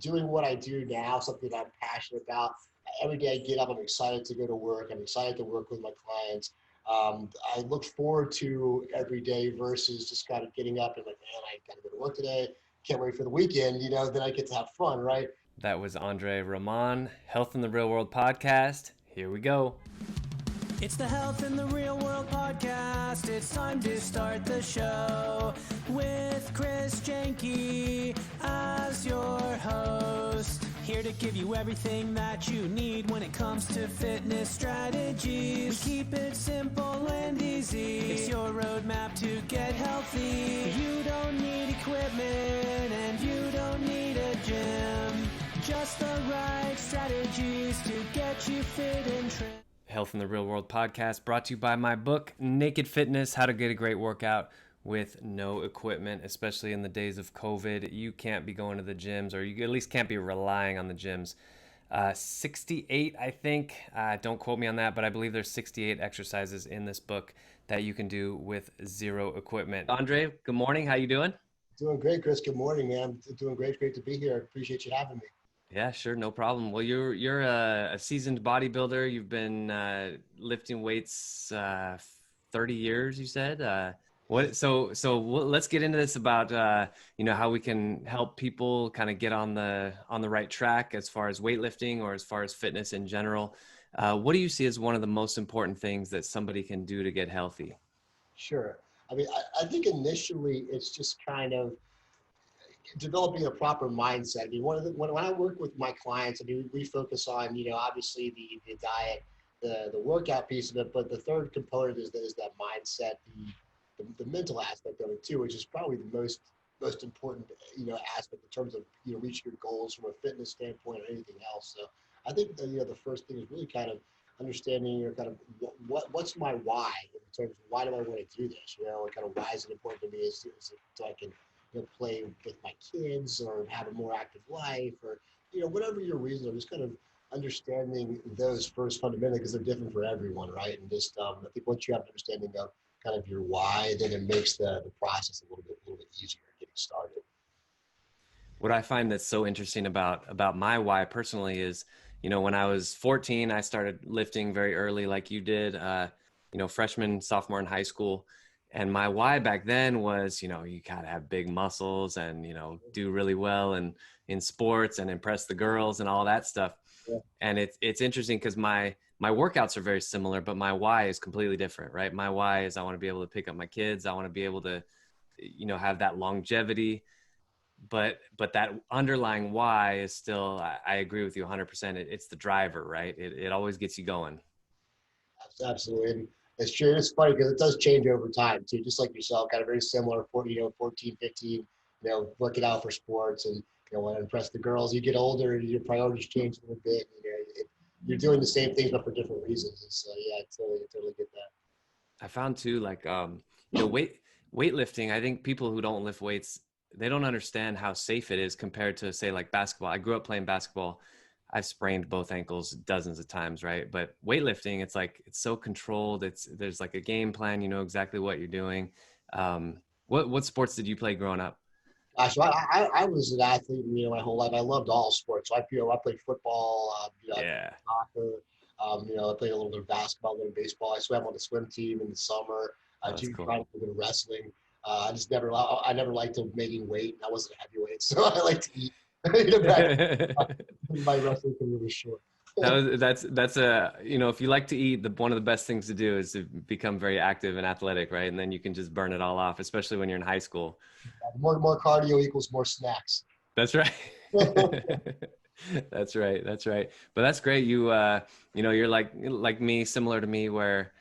doing what I do now, something that I'm passionate about. Every day I get up, I'm excited to go to work. I'm excited to work with my clients. I look forward to every day versus just kind of getting up and like, man, I got to go to work today. Can't wait for the weekend, then I get to have fun, right? That was Andre Roman, Health in the Real World podcast. Here we go. It's the Health in the Real World podcast. It's time to start the show with Chris Janke as your host. Here to give you everything that you need when it comes to fitness strategies. We keep it simple and easy. It's your roadmap to get healthy. You don't need equipment and you don't need a gym. Just the right strategies to get you fit and trim. Health in the Real World podcast brought to you by my book, Naked Fitness, How to Get a Great Workout with No Equipment, especially in the days of COVID. You can't be going to the gyms, or you at least can't be relying on the gyms. 68, I think. Don't quote me on that, but I believe there's 68 exercises in this book that you can do with zero equipment. Andre, good morning. How you doing? Doing great, Chris. Good morning, man. Doing great. Great to be here. Appreciate you having me. Yeah, sure, no problem. Well, you're a seasoned bodybuilder. You've been lifting weights 30 years, you said. Let's get into this about how we can help people kind of get on the right track as far as weightlifting or as far as fitness in general. What do you see as one of the most important things that somebody can do to get healthy? Sure. I mean, I think initially it's just kind of developing a proper mindset. I mean, when I work with my clients, I mean, we focus on, obviously the diet, the workout piece of it, but the third component is that mindset, the mental aspect of it too, which is probably the most important, aspect in terms of, reaching your goals from a fitness standpoint or anything else. So I think the first thing is really kind of understanding kind of what's my why in terms of why do I want to do this, and kind of why is it important to me is so I can play with my kids or have a more active life or, whatever your reasons are, just kind of understanding those first fundamentally because they're different for everyone, right? And just, I think once you have an understanding of kind of your why, then it makes the process a little bit easier getting started. What I find that's so interesting about my why personally is, when I was 14, I started lifting very early, like you did, freshman, sophomore in high school. And my why back then was, you gotta have big muscles and, do really well in sports and impress the girls and all that stuff. Yeah. And it's interesting because my workouts are very similar, but my why is completely different, right? My why is I want to be able to pick up my kids. I want to be able to, have that longevity. But that underlying why is still, I agree with you 100%. It's the driver, right? It always gets you going. Absolutely. And it's true. It's funny because it does change over time too, just like yourself, kind of very similar, 14, 15, working out for sports and, want to impress the girls. You get older and your priorities change a little bit. You're doing the same things, but for different reasons. And so, yeah, I totally get that. I found too, like, weightlifting, I think people who don't lift weights, they don't understand how safe it is compared to, say, like basketball. I grew up playing basketball. I've sprained both ankles dozens of times, right? But weightlifting, it's like, it's so controlled. There's like a game plan, you know exactly what you're doing. What sports did you play growing up? So I was an athlete, my whole life. I loved all sports. So I played football, I played Yeah, soccer, I played a little bit of basketball, a little bit of baseball. I swam on the swim team in the summer. oh, that's Two cool. tried a little bit of wrestling. I never liked making weight. I wasn't a heavyweight, so I like to eat. Back my wrestling career was short. That's a, if you like to eat, one of the best things to do is to become very active and athletic, right? And then you can just burn it all off, especially when you're in high school. More cardio equals more snacks. That's right. That's right. That's right. But that's great. You're like me, similar to me, where,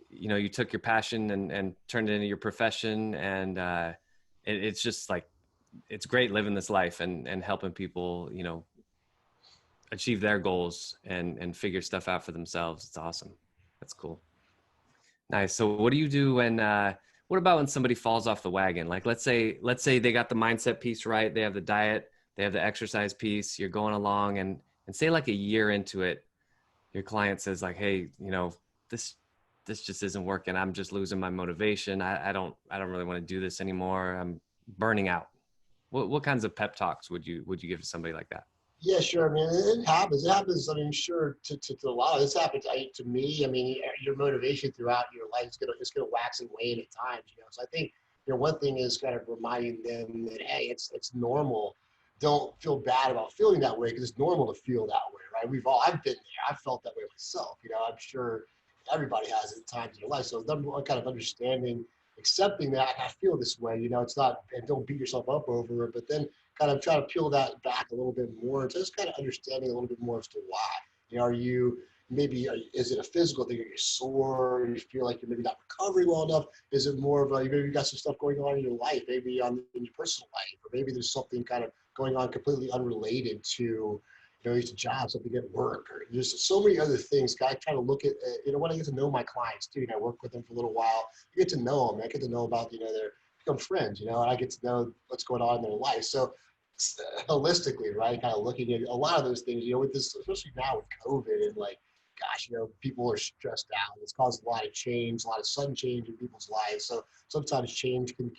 you took your passion and turned it into your profession. And it's just like, it's great living this life and helping people, achieve their goals and figure stuff out for themselves. It's awesome. That's cool. Nice. So what do you do what about when somebody falls off the wagon? Like, let's say they got the mindset piece right. They have the diet, they have the exercise piece, you're going along and say like a year into it, your client says like, hey, this just isn't working. I'm just losing my motivation. I don't really want to do this anymore. I'm burning out. what kinds of pep talks would you give to somebody like that? Yeah, sure. I mean, it happens. It happens. I mean, sure, to a lot of this happens to me. I mean, your motivation throughout your life is gonna wax and wane at times. So I think one thing is kind of reminding them that hey, it's normal. Don't feel bad about feeling that way because it's normal to feel that way, right? I've been there. I've felt that way myself. I'm sure everybody has at times in their life. So them kind of understanding, accepting that I feel this way. It's not, and don't beat yourself up over it, but then kind of try to peel that back a little bit more, just kind of understanding a little bit more as to why. Are you is it a physical thing? Are you sore? You feel like you're maybe not recovering well enough? Is it more of maybe you got some stuff going on in your life, maybe in your personal life, or maybe there's something kind of going on completely unrelated to it's a job, something at work, or there's so many other things. I try to look at, when I get to know my clients too, I work with them for a little while. I get to know them. I get to know about, their become friends, and I get to know what's going on in their life. So holistically, right, kind of looking at a lot of those things, with this, especially now with COVID and gosh, people are stressed out. It's caused a lot of change, a lot of sudden change in people's lives. So sometimes change can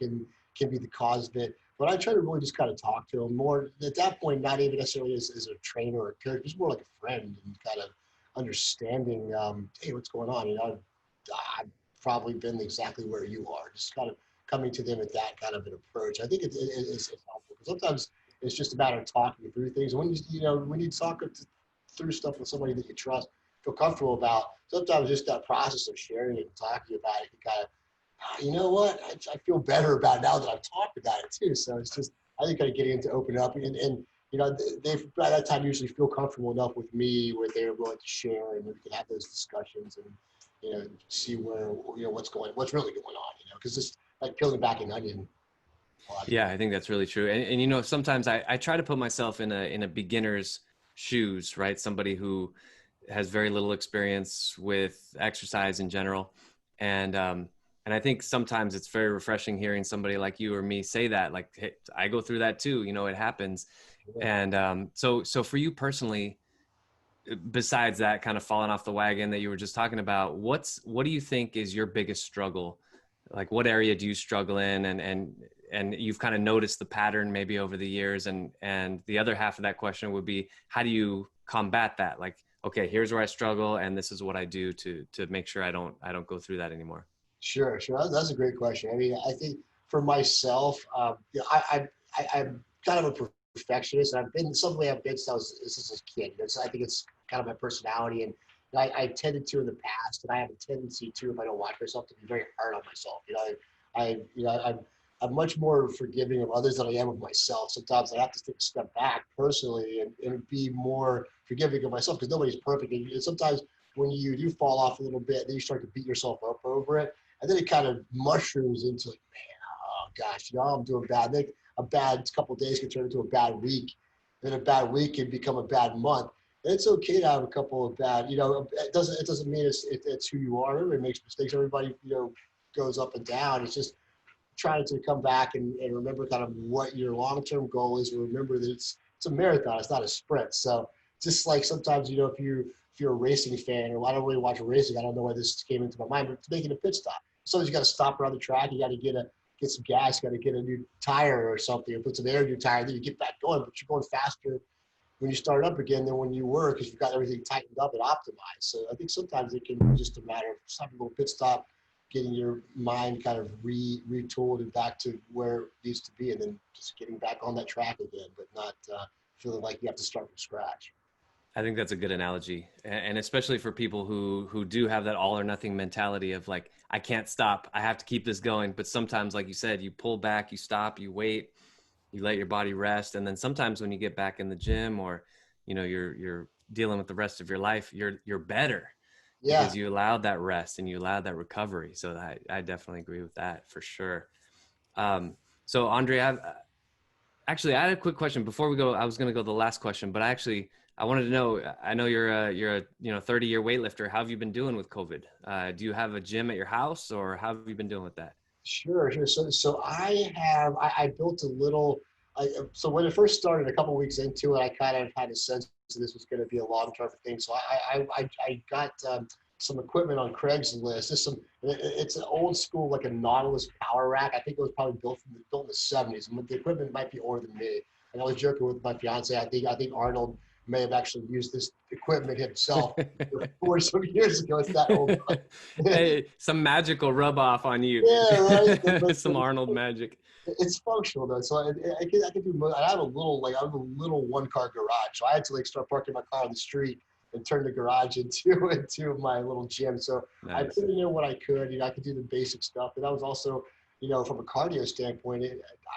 be the cause of it. But I try to really just kind of talk to them more at that point, not even necessarily as a trainer or a coach, just more like a friend and kind of understanding, hey, what's going on? I've probably been exactly where you are, just kind of coming to them with that kind of an approach. I think it's helpful because sometimes it's just a matter of talking through things. And when you talk through stuff with somebody that you trust, feel comfortable about, sometimes just that process of sharing it and talking about it, you kind of, you know what, I feel better about it now that I've talked about it too. So it's just, I think, kind of getting to open up and they by that time usually feel comfortable enough with me where they're willing to share and we can have those discussions and see where what's really going on, because it's like peeling back an onion. Yeah, I think that's really true. And sometimes I try to put myself in a beginner's shoes, right? Somebody who has very little experience with exercise in general. And I think sometimes it's very refreshing hearing somebody like you or me say that, like, hey, I go through that too, it happens. Yeah. And so for you personally, besides that kind of falling off the wagon that you were just talking about, what do you think is your biggest struggle? Like, what area do you struggle in? And you've kind of noticed the pattern maybe over the years. And the other half of that question would be, how do you combat that? Like, okay, here's where I struggle, and this is what I do to make sure I don't go through that anymore. Sure. That's a great question. I mean, I think for myself, I'm kind of a perfectionist, and I've been since I was a kid. I think it's kind of my personality, and I tended to in the past, and I have a tendency to, if I don't watch myself, to be very hard on myself. I'm much more forgiving of others than I am of myself. Sometimes I have to take a step back personally and be more forgiving of myself because nobody's perfect. And sometimes when you do fall off a little bit, then you start to beat yourself up over it. And then it kind of mushrooms into like, man, oh gosh, I'm doing bad. Then a bad couple of days can turn into a bad week. Then a bad week can become a bad month. And it's okay to have a couple of bad, it doesn't mean it's who you are. Everybody makes mistakes. Everybody, goes up and down. It's just trying to come back and remember kind of what your long-term goal is. And remember that it's a marathon. It's not a sprint. So just like sometimes, if you're a racing fan, or I don't really watch racing, I don't know why this came into my mind, but making a pit stop. Sometimes you got to stop around the track. You got to get some gas. You got to get a new tire or something, or put some air in your tire. Then you get back going, but you're going faster when you start up again than when you were, because you've got everything tightened up and optimized. So I think sometimes it can be just a matter of stopping a little pit stop, getting your mind kind of retooled and back to where it needs to be, and then just getting back on that track again, but not feeling like you have to start from scratch. I think that's a good analogy. And especially for people who do have that all or nothing mentality of like, I can't stop, I have to keep this going. But sometimes, like you said, you pull back, you stop, you wait, you let your body rest. And then sometimes when you get back in the gym or, you're dealing with the rest of your life, you're better. Yeah. Because you allowed that rest and you allowed that recovery. So I definitely agree with that for sure. So Andre, I had a quick question before we go. I was going to go the last question, but I wanted to know, I know you're a 30-year weightlifter. How have you been doing with COVID? Do you have a gym at your house, or how have you been doing with that? Sure. So I built a little, so when it first started, a couple of weeks into it, I kind of had a sense that this was going to be a long-term thing. So I got some equipment on Craigslist. It's an old school, like a Nautilus power rack. I think it was probably built in the 70s. And the equipment might be older than me. And I was joking with my fiance. I think Arnold may have actually used this equipment himself 40 some years ago. It's that old. Hey, some magical rub off on you. Yeah, right. Some Arnold magic. It's functional though, so I can do. I have a little one car garage, so I had to like start parking my car on the street and turn the garage into my little gym. So I Nice. put in there what I could. I could do the basic stuff, but that was also, from a cardio standpoint,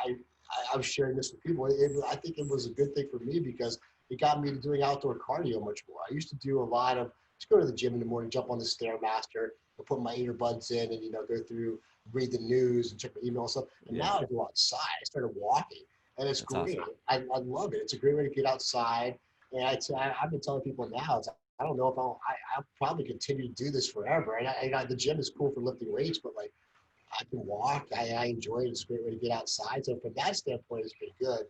I was sharing this with people. I think it was a good thing for me because it got me to doing outdoor cardio much more. I used to do a lot of just go to the gym in the morning, jump on the Stairmaster, and put my earbuds in, and go through, read the news and check my email and stuff. And now I go outside. I started walking, and it's That's great. awesome. I love it. It's a great way to get outside. And I've been telling people now, I don't know if I'll probably continue to do this forever. And the gym is cool for lifting weights, but like I can walk. I enjoy it. It's a great way to get outside. So from that standpoint, it's been good.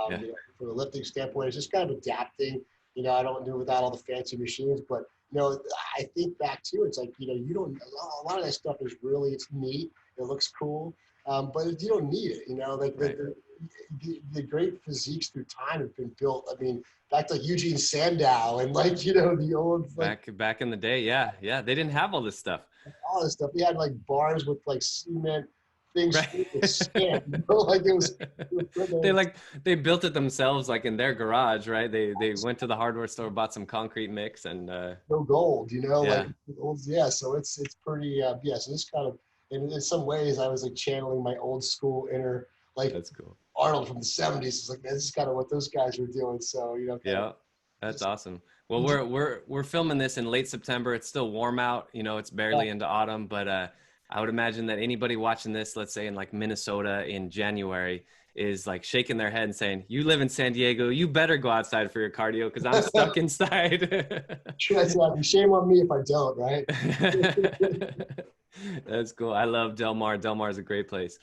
Yeah. From a lifting standpoint, it's just kind of adapting. I don't do it without all the fancy machines, but I think back to it's like you don't. A lot of that stuff is really it's neat. It looks cool, but you don't need it. Like Right. the great physiques through time have been built. I mean, back to Eugene Sandow and like the old like Back in the day, yeah. They didn't have all this stuff. all this stuff. They had like bars with like cement things Right. with sand. Like it was They built it themselves, like in their garage, right? They went to the hardware store, bought some concrete mix, and no gold, Yeah. like yeah. So it's pretty yeah. So this kind of in some ways I was like channeling my old school inner like that's cool. Arnold from the 70s. It's like, man, this is kind of what those guys were doing. So Yeah, that's awesome. Well, we're filming this in late September. It's still warm out. It's barely into autumn, but I would imagine that anybody watching this, let's say in like Minnesota in January, is like shaking their head and saying, "You live in San Diego, you better go outside for your cardio because I'm stuck inside." Shame on me if I don't, right? That's cool. I love Del Mar. Del Mar is a great place.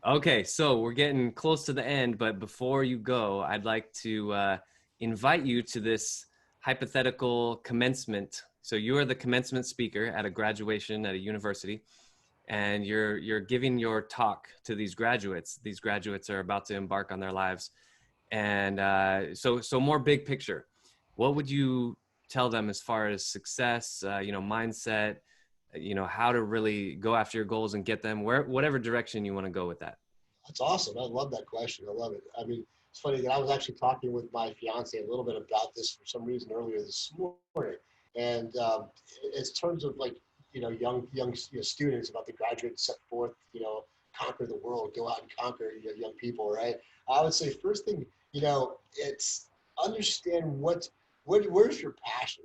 Okay, so we're getting close to the end, but before you go, I'd like to invite you to this hypothetical commencement. So you are the commencement speaker at a graduation at a university, and you're giving your talk to these graduates. These graduates are about to embark on their lives, and so more big picture. What would you tell them as far as success, mindset, how to really go after your goals and get them whatever direction you want to go with that? That's awesome. I love that question. I love it. I mean, it's funny that I was actually talking with my fiance a little bit about this for some reason earlier this morning. And in terms of like, young students about to graduate, set forth, conquer the world, go out and conquer young people, right? I would say first thing, it's understand where's your passion,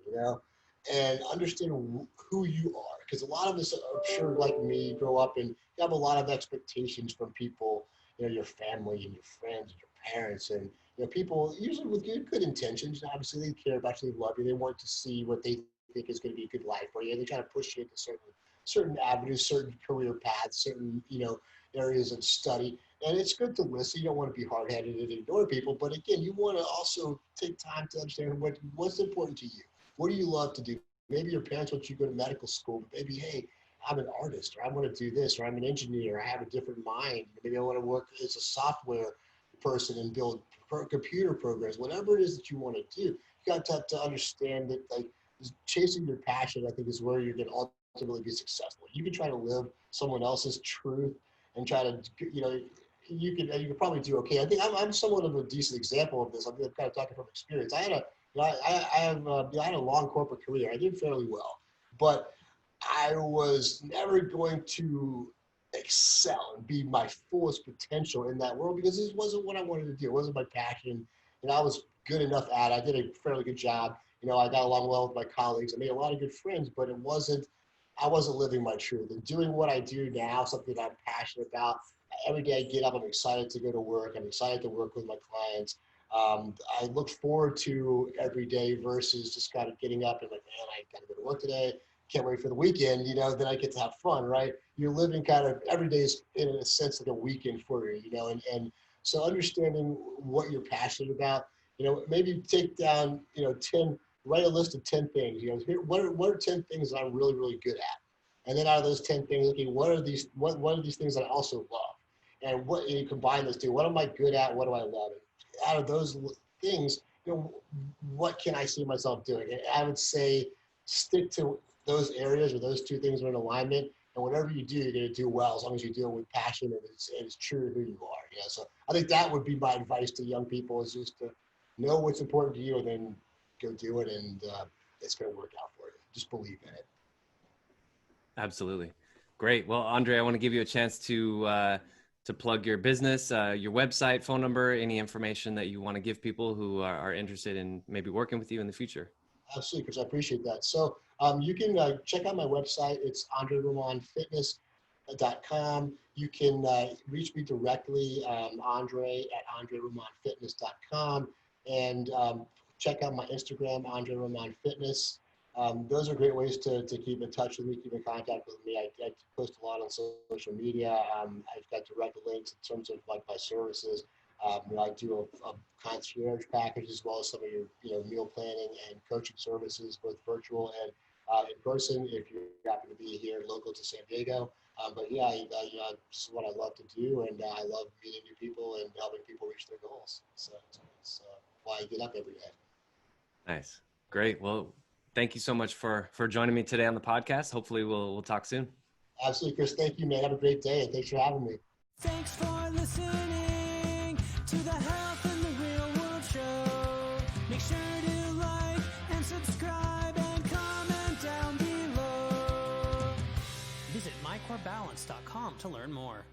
and understand who you are. Because a lot of us, I'm sure, like me, grow up and you have a lot of expectations from people, your family and your friends and your parents, and people usually with good intentions. Obviously, they care about you, they love you, they want to see what they think is going to be a good life for you. They try to push you into certain avenues, certain career paths, certain areas of study. And it's good to listen. You don't want to be hard-headed and ignore people, but again, you want to also take time to understand what's important to you. What do you love to do? Maybe your parents want you to go to medical school, but maybe, hey, I'm an artist, or I want to do this, or I'm an engineer, I have a different mind. Maybe I want to work as a software person and build computer programs. Whatever it is that you want to do, you got to understand that like chasing your passion, I think, is where you're going to ultimately be successful. You can try to live someone else's truth and try to, you can probably do okay. I think I'm somewhat of a decent example of this. I'm kind of talking from experience. I had a long corporate career. I did fairly well, but I was never going to excel and be my fullest potential in that world because this wasn't what I wanted to do. It wasn't my passion, and I was good enough at it. I did a fairly good job. I got along well with my colleagues. I made a lot of good friends, but I wasn't living my truth and doing what I do now, something that I'm passionate about. Every day I get up, I'm excited to go to work. I'm excited to work with my clients. I look forward to every day versus just kind of getting up and like, man, I got to go to work today. Can't wait for the weekend, then I get to have fun, right? You're living kind of every day is in a sense like a weekend for you, and so understanding what you're passionate about, maybe take down, 10 write a list of 10 things. You know, here, what are 10 things that I'm really, really good at? And then out of those 10 things, okay, what are these things that I also love? And what you combine those two? What am I good at? What do I love? And out of those things, you know, what can I see myself doing? And I would say stick to those areas or those two things are in alignment. And whatever you do, you're going to do well as long as you do it with passion and it's true to who you are. You know? So I think that would be my advice to young people is just to know what's important to you and then go do it. And it's going to work out for you. Just believe in it. Absolutely. Great. Well, Andre, I want to give you a chance to plug your business, your website, phone number, any information that you want to give people who are interested in maybe working with you in the future. Absolutely, Chris. I appreciate that. So you can check out my website. It's AndreRamonFitness.com. You can reach me directly, Andre at AndreRamonFitness.com. And check out my Instagram, Andre Ramon Fitness. Those are great ways to keep in touch with me, keep in contact with me. I post a lot on social media. I've got direct links in terms of like my services. I do a concierge package as well as some of your meal planning and coaching services, both virtual and in person if you happen to be here local to San Diego. But yeah, this is what I love to do, and I love meeting new people and helping people reach their goals. So it's why I get up every day. Nice. Great. Well, thank you so much for joining me today on the podcast. Hopefully we'll talk soon. Absolutely, Chris. Thank you, man. Have a great day, and thanks for having me. Thanks for listening to the Health in the Real World show. Make sure to like and subscribe and comment down below. Visit mycorebalance.com to learn more.